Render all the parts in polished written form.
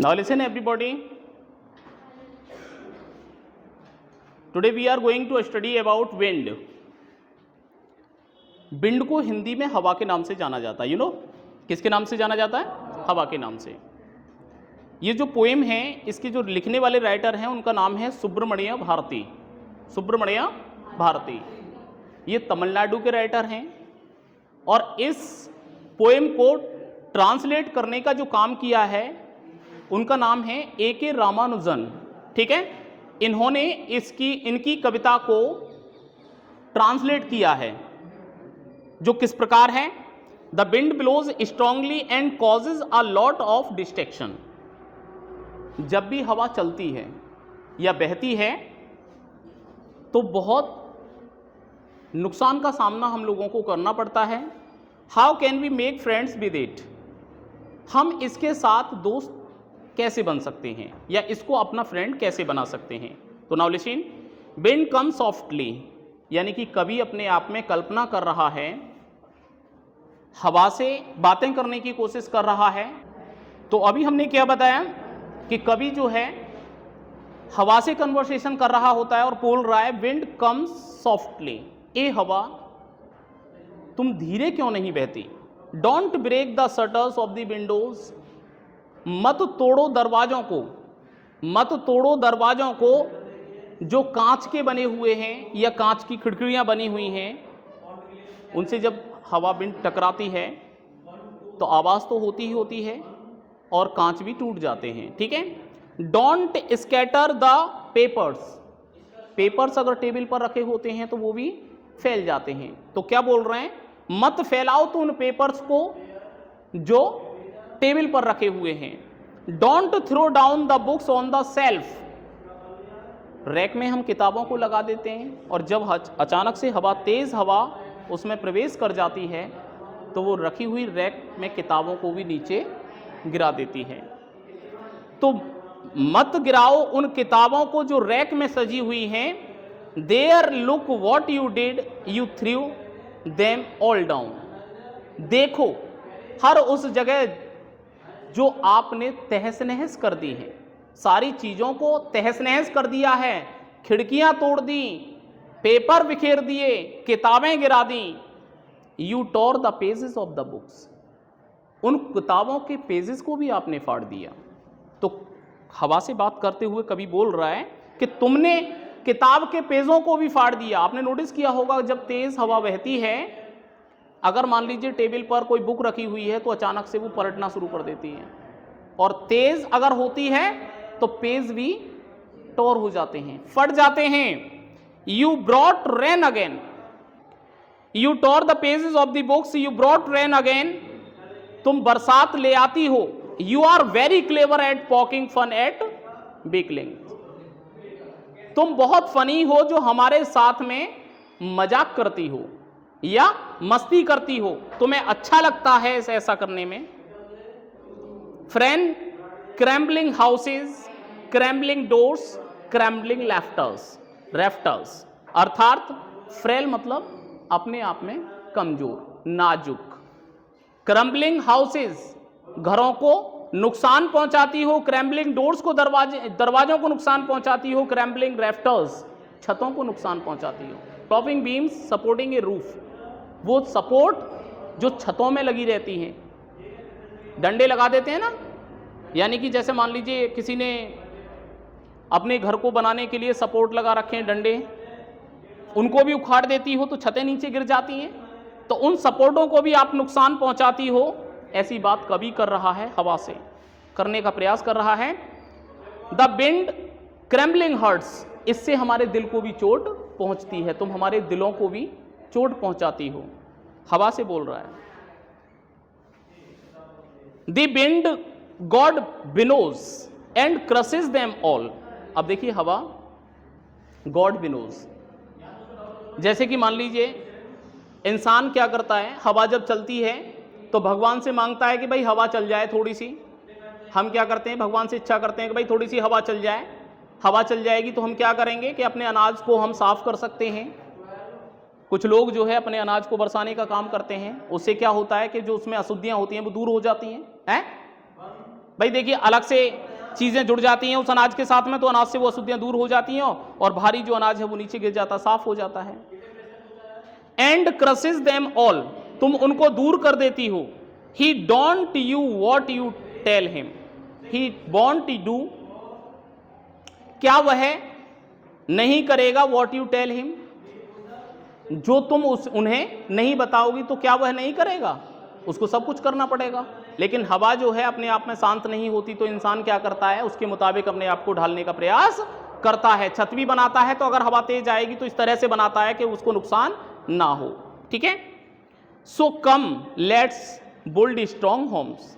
Now listen everybody. Today we are going to study about wind. Wind को हिंदी में हवा के नाम से जाना जाता है। किसके नाम से जाना जाता है? हवा के नाम से। ये जो पोएम है इसके जो लिखने वाले राइटर हैं उनका नाम है सुब्रमण्य भारती। सुब्रमण्य भारती ये तमिलनाडु के राइटर हैं और इस पोएम को ट्रांसलेट करने का जो काम किया है उनका नाम है A.K. रामानुजन। ठीक है, इन्होंने इनकी कविता को ट्रांसलेट किया है जो किस प्रकार है। The wind blows strongly and causes a lot of distraction. जब भी हवा चलती है या बहती है तो बहुत नुकसान का सामना हम लोगों को करना पड़ता है। How can we make friends with it. हम इसके साथ दोस्त कैसे बन सकते हैं या इसको अपना फ्रेंड कैसे बना सकते हैं। तो नाउ लिसन, विंड कम सॉफ्टली, यानी कि कवि अपने आप में कल्पना कर रहा है, हवा से बातें करने की कोशिश कर रहा है। तो अभी हमने क्या बताया कि कवि जो है हवा से कन्वर्सेशन कर रहा होता है और बोल रहा है विंड कम्स सॉफ्टली, ए हवा तुम धीरे क्यों नहीं बहती। Don't break the shutters of the windows, मत तोड़ो दरवाजों को, मत तोड़ो दरवाजों को जो कांच के बने हुए हैं या कांच की खिड़कियां बनी हुई हैं। उनसे जब हवा विंड टकराती है तो आवाज़ तो होती ही होती है और कांच भी टूट जाते हैं। ठीक है, don't scatter the papers, papers अगर टेबल पर रखे होते हैं तो वो भी फैल जाते हैं। तो क्या बोल रहे हैं, मत फैलाओ तो उन पेपर्स को जो टेबल पर रखे हुए हैं। Don't throw down the books on the shelf, rack में हम किताबों को लगा देते हैं और जब अचानक से हवा, तेज हवा उसमें प्रवेश कर जाती है तो वो रखी हुई रैक में किताबों को भी नीचे गिरा देती है। तो मत गिराओ उन किताबों को जो रैक में सजी हुई हैं। There look what you did, you threw them all down. देखो हर उस जगह जो आपने तहस नहस कर दी है, सारी चीजों को तहस नहस कर दिया है, खिड़कियां तोड़ दी, पेपर बिखेर दिए, किताबें गिरा दी। You tore the pages of the books, उन किताबों के पेजेस को भी आपने फाड़ दिया। तो हवा से बात करते हुए कवि बोल रहा है कि तुमने किताब के पेजों को भी फाड़ दिया। आपने नोटिस किया होगा जब तेज हवा बहती है, अगर मान लीजिए टेबल पर कोई बुक रखी हुई है तो अचानक से वो पलटना शुरू कर देती है और तेज अगर होती है तो पेज भी टोर हो जाते हैं, फट जाते हैं। You brought rain again, you tore the pages of the books, you brought rain again, तुम बरसात ले आती हो। You are very clever at poking fun at bickering, तुम बहुत फनी हो जो हमारे साथ में मजाक करती हो या मस्ती करती हो, तुम्हें अच्छा लगता है ऐसा करने में। फ्रेंड क्रैम्बलिंग हाउसेज, क्रैम्बलिंग डोर्स, क्रैम्बलिंग रेफ्टर्स, अर्थात फ्रेल मतलब अपने आप में कमजोर, नाजुक। क्रैम्बलिंग हाउसेज घरों को नुकसान पहुंचाती हो, क्रैम्बलिंग डोर्स को दरवाजों को नुकसान पहुंचाती हो, क्रैम्बलिंग रेफ्टर्स छतों को नुकसान पहुंचाती हो। टॉपिंग बीम्स सपोर्टिंग ए रूफ, वो सपोर्ट जो छतों में लगी रहती हैं, डंडे लगा देते हैं ना, यानी कि जैसे मान लीजिए किसी ने अपने घर को बनाने के लिए सपोर्ट लगा रखे हैं डंडे, उनको भी उखाड़ देती हो तो छतें नीचे गिर जाती हैं। तो उन सपोर्टों को भी आप नुकसान पहुंचाती हो। ऐसी बात कवि कर रहा है, हवा से करने का प्रयास कर रहा है। द विंड क्रैम्बलिंग हर्ट्स, इससे हमारे दिल को भी चोट पहुंचती है, तुम हमारे दिलों को भी चोट पहुंचाती हो। हवा से बोल रहा है। The wind god winnows and crosses them all. अब देखिए हवा गॉड विनोज, जैसे कि मान लीजिए इंसान क्या करता है, हवा जब चलती है तो भगवान से मांगता है कि भाई हवा चल जाए थोड़ी सी। हम क्या करते हैं, भगवान से इच्छा करते हैं कि भाई थोड़ी सी हवा चल जाए। हवा चल जाएगी तो हम क्या करेंगे कि अपने अनाज को हम साफ कर सकते हैं। कुछ लोग जो है अपने अनाज को बरसाने का काम करते हैं, उससे क्या होता है कि जो उसमें अशुद्धियां होती हैं वो दूर हो जाती हैं। भाई देखिए अलग से चीज़ें जुड़ जाती हैं उस अनाज के साथ में, तो अनाज से वो अशुद्धियां दूर हो जाती हैं और भारी जो अनाज है वो नीचे गिर जाता, साफ हो जाता है। एंड क्रसेस देम ऑल, तुम उनको दूर कर देती हो। He don't you what you tell him, he want do, क्या वह नहीं करेगा, वॉट यू टेल हिम, जो तुम उन्हें नहीं बताओगी तो क्या वह नहीं करेगा, उसको सब कुछ करना पड़ेगा। लेकिन हवा जो है अपने आप में शांत नहीं होती, तो इंसान क्या करता है, उसके मुताबिक अपने आप को ढालने का प्रयास करता है। छत भी बनाता है तो अगर हवा तेज आएगी तो इस तरह से बनाता है कि उसको नुकसान ना हो, ठीक है। So come let's build strong homes,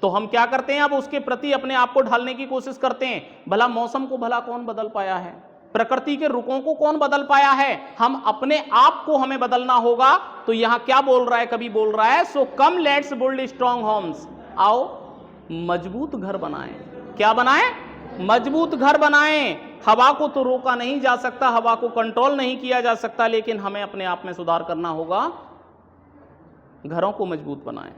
तो हम क्या करते हैं, अब उसके प्रति अपने आप को ढालने की कोशिश करते हैं। भला मौसम को भला कौन बदल पाया है, प्रकृति के रुखों को कौन बदल पाया है, हम अपने आप को हमें बदलना होगा। तो यहां क्या बोल रहा है, कभी बोल रहा है so come let's build strong homes, आओ मजबूत घर बनाएं। क्या बनाएं, मजबूत घर बनाएं। हवा को तो रोका नहीं जा सकता, हवा को कंट्रोल नहीं किया जा सकता, लेकिन हमें अपने आप में सुधार करना होगा, घरों को मजबूत बनाएं।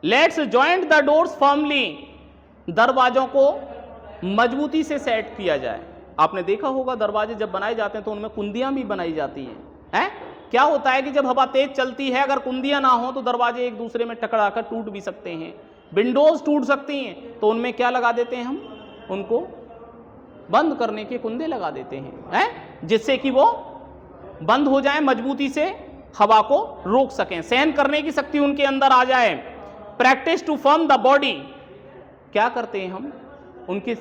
Let's joint the doors firmly, दरवाजों को मजबूती से सेट किया जाए। आपने देखा होगा दरवाजे जब बनाए जाते हैं तो उनमें कुंदियां भी बनाई जाती हैं। क्या होता है कि जब हवा तेज चलती है, अगर कुंदियां ना हो तो दरवाजे एक दूसरे में टकराकर टूट भी सकते हैं, विंडोज टूट सकती हैं। तो उनमें क्या लगा देते हैं हम, उनको बंद करने के कुंदे लगा देते हैं, जिससे कि वो बंद हो जाए, मजबूती से हवा को रोक सकें, सहन करने की शक्ति उनके अंदर आ जाए। Practice to firm the body, क्या करते हैं हम, उनके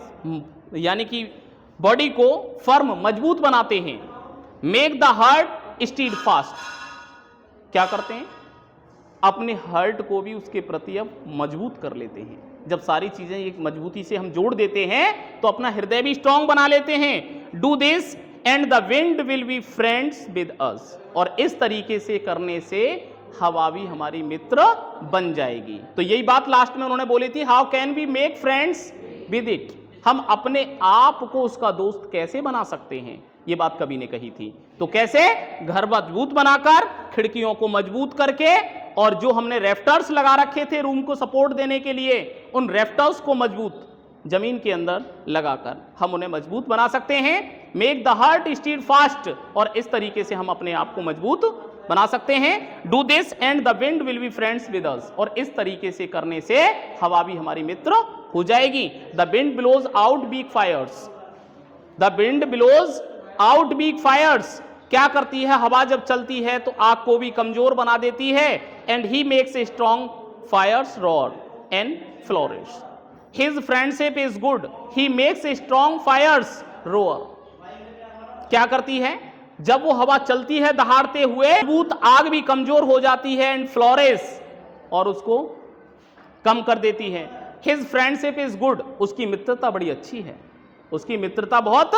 यानी कि बॉडी को फर्म मजबूत बनाते हैं। Make the heart stead fast, क्या करते हैं, अपने हार्ट को भी उसके प्रति अब मजबूत कर लेते हैं। जब सारी चीजें एक मजबूती से हम जोड़ देते हैं तो अपना हृदय भी स्ट्रांग बना लेते हैं। Do this and the wind will be friends with us, और इस तरीके से करने से हवा भी हमारी मित्र बन जाएगी। तो यही बात लास्ट में उन्होंने बोली थी, how can we make friends with it, हम अपने आप को उसका दोस्त कैसे बना सकते हैं, ये बात कवि ने कही थी। तो कैसे, घर मजबूत बनाकर, खिड़कियों को मजबूत करके, और जो हमने रेफ्टर्स लगा रखे थे रूम को सपोर्ट देने के लिए, उन रेफ्टर्स को मजबूत जमीन के अंदर लगाकर हम उन्हें मजबूत बना सकते हैं। Make the heart stead fast, और इस तरीके से हम अपने आप को मजबूत बना सकते हैं। Do this and the wind will be friends with us, और इस तरीके से करने से हवा भी हमारी मित्र हो जाएगी। The wind blows out big fires, the wind blows out big fires, क्या करती है, हवा जब चलती है तो आग को भी कमजोर बना देती है। And he makes a strong fires roar and flourish, his friendship is good, he makes a strong fires roar, क्या करती है, जब वो हवा चलती है दहाड़ते हुए, मजबूत आग भी कमजोर हो जाती है। एंड फ्लोरिश, और उसको कम कर देती है। हिज फ्रेंडशिप इज गुड, उसकी मित्रता बड़ी अच्छी है, उसकी मित्रता बहुत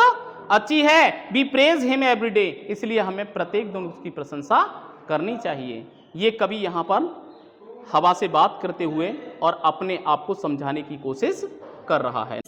अच्छी है। We praise him every day, इसलिए हमें प्रत्येक दिन उसकी प्रशंसा करनी चाहिए। ये कवि यहां पर हवा से बात करते हुए और अपने आप को समझाने की कोशिश कर रहा है।